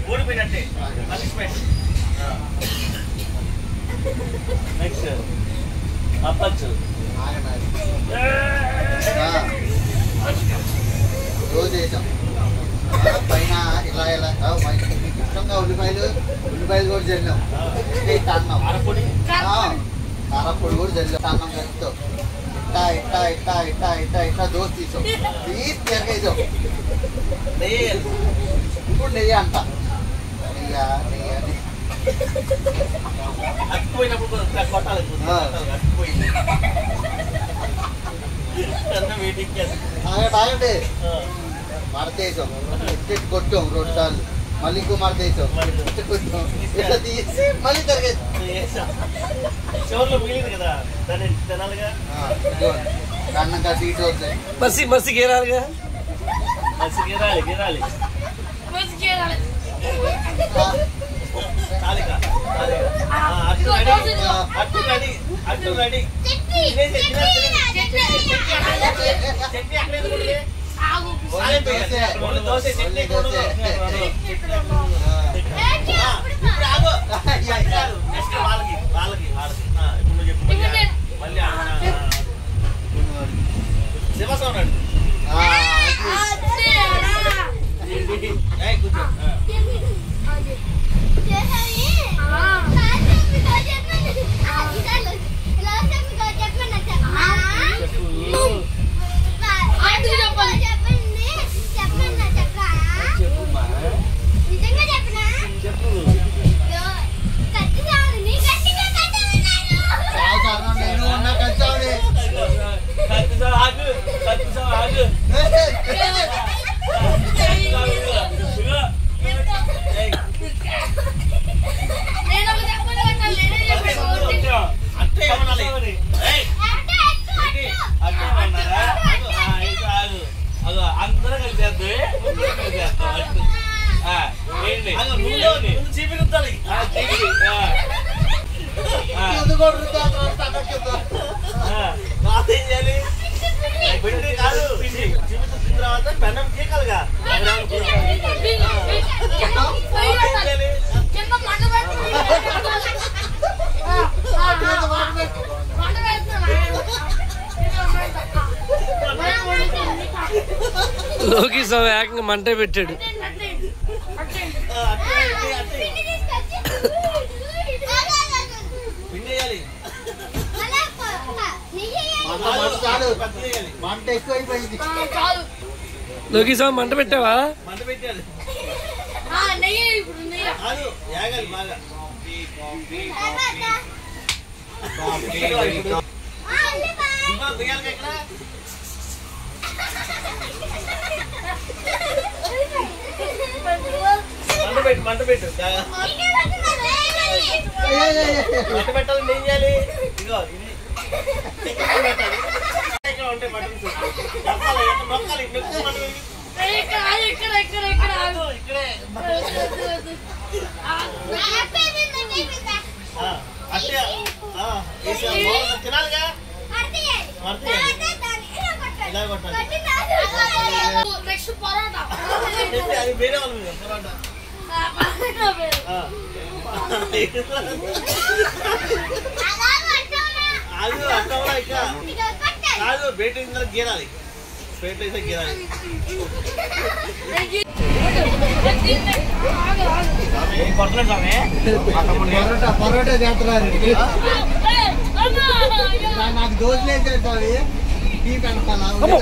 ఓడిపోయినట్టే next అప్పచ్చు రోజు వేసాం పైన ఇలా ఇలా ఇష్టంగా ఉల్లిపాయలు కూడా చల్లాం అన్నం కారపొడి కూడా చల్లాం అన్నం కలుపుతాం ఇట్లా దోశ తీసాం తీసి తిరగేసాం ఇప్పుడు నెయ్యి అంట నెయ్యి అతుకుపోయినప్పుడు కొట్టాలి తాగండి మరతేసాం కొట్టాం 2 సార్లు మళ్ళీ ఇంకో మరతేసాం ఇట్లా తీసి మళ్ళీ తిరగేసాం చివరిలో మిగిలింది కదా దాన్ని తినాలిగా అన్నం కలిసి ఇటు వస్తాయి మసి గేరాలిగా గీరాలి అటు రెడీ మళ్ళీ శివస ఉన్నాడు కూర్చో తర్వాత పెన్నం గీకాలిగా లోకి ఏకంగా మంట పెట్టాడు లోకి మంట పెట్టావా మంట పెట్టాడు బాగా మంట పెట్టు మంట పెట్టాలని ఏం చేయాలి ఇదిగో ఇది ఉంటాయి బటన్స్ నొక్కాలి ఇక్కడే తినాలిగా ఇలా కొట్టాలి అది వేరే వాళ్ళు పరోటా అది అట్టవలా ఇక కాదు బేట గీరాలి పేట అయితే గీరాలి పరోటా చేస్తున్నారు నాకు దోశలు వేసేది నీకు అనుకోవాలా